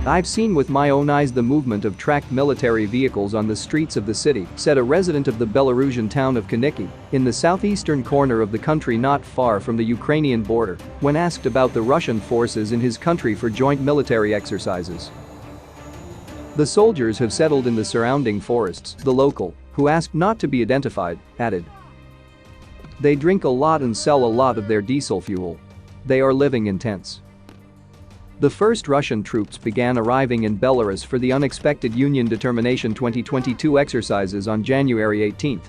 "I've seen with my own eyes the movement of tracked military vehicles on the streets of the city," said a resident of the Belarusian town of Kaniki, in the southeastern corner of the country not far from the Ukrainian border, when asked about the Russian forces in his country for joint military exercises. "The soldiers have settled in the surrounding forests," the local, who asked not to be identified, added. "They drink a lot and sell a lot of their diesel fuel. They are living in tents." The first Russian troops began arriving in Belarus for the unexpected Union Determination 2022 exercises on January 18.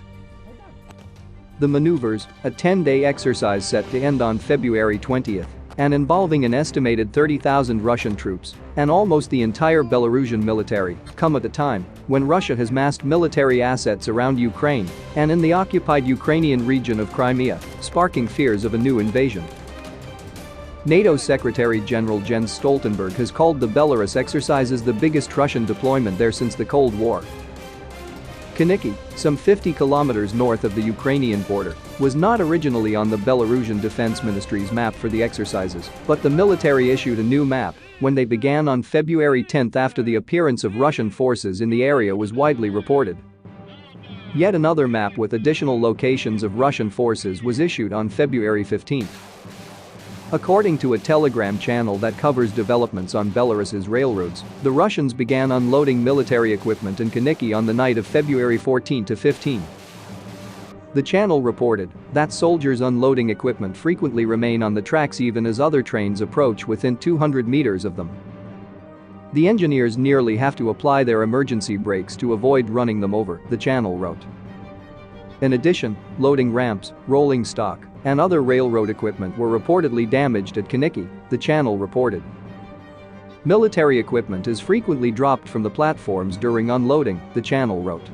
The maneuvers, a 10-day exercise set to end on February 20, and involving an estimated 30,000 Russian troops and almost the entire Belarusian military, come at a time when Russia has massed military assets around Ukraine and in the occupied Ukrainian region of Crimea, sparking fears of a new invasion. NATO Secretary-General Jens Stoltenberg has called the Belarus exercises the biggest Russian deployment there since the Cold War. Kaniki, some 50 kilometers north of the Ukrainian border, was not originally on the Belarusian Defense Ministry's map for the exercises, but the military issued a new map when they began on February 10 after the appearance of Russian forces in the area was widely reported. Yet another map with additional locations of Russian forces was issued on February 15. According to a Telegram channel that covers developments on Belarus's railroads, the Russians began unloading military equipment in Kaniki on the night of February 14 to 15. The channel reported that soldiers unloading equipment frequently remain on the tracks even as other trains approach within 200 meters of them. The engineers nearly have to apply their emergency brakes to avoid running them over, the channel wrote. In addition, loading ramps, rolling stock, and other railroad equipment were reportedly damaged at Kaniki, the channel reported. Military equipment is frequently dropped from the platforms during unloading, the channel wrote.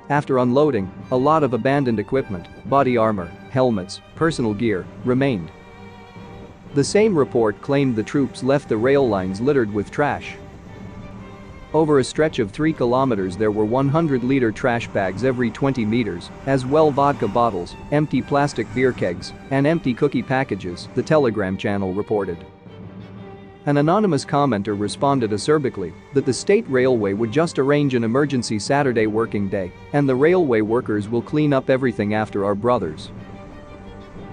After unloading, a lot of abandoned equipment, body armor, helmets, personal gear, remained. The same report claimed the troops left the rail lines littered with trash. Over a stretch of 3 kilometers there were 100-liter trash bags every 20 meters, as well vodka bottles, empty plastic beer kegs, and empty cookie packages, the Telegram channel reported. An anonymous commenter responded acerbically that the state railway would just arrange an emergency Saturday working day, and the railway workers will clean up everything after our brothers.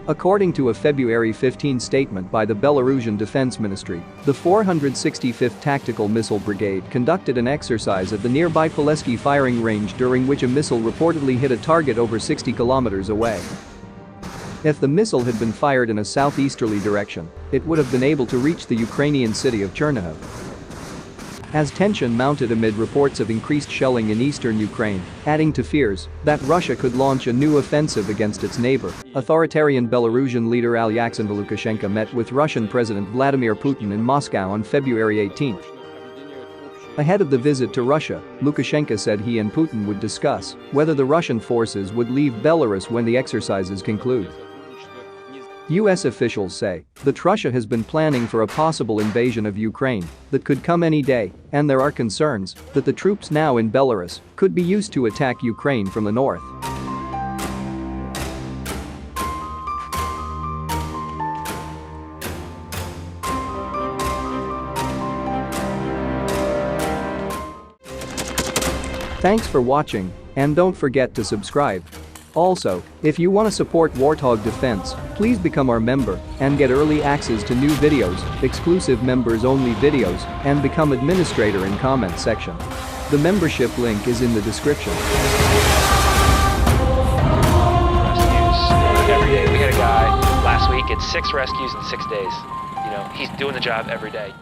According to a February 15 statement by the Belarusian Defense Ministry, the 465th Tactical Missile Brigade conducted an exercise at the nearby Poleski firing range during which a missile reportedly hit a target over 60 kilometers away. If the missile had been fired in a southeasterly direction, it would have been able to reach the Ukrainian city of Chernihiv. As tension mounted amid reports of increased shelling in eastern Ukraine, adding to fears that Russia could launch a new offensive against its neighbor, authoritarian Belarusian leader Alexander Lukashenko met with Russian President Vladimir Putin in Moscow on February 18. Ahead of the visit to Russia, Lukashenko said he and Putin would discuss whether the Russian forces would leave Belarus when the exercises conclude. U.S. officials say that Russia has been planning for a possible invasion of Ukraine that could come any day, and there are concerns that the troops now in Belarus could be used to attack Ukraine from the north. Thanks for watching, and don't forget to subscribe. Also, if you want to support Warthog Defense, please become our member and get early access to new videos, exclusive members-only videos, and become administrator in comment section. The membership link is in the description. Rescues every day. We had a guy last week, it's 6 rescues in 6 days. You know, he's doing the job every day.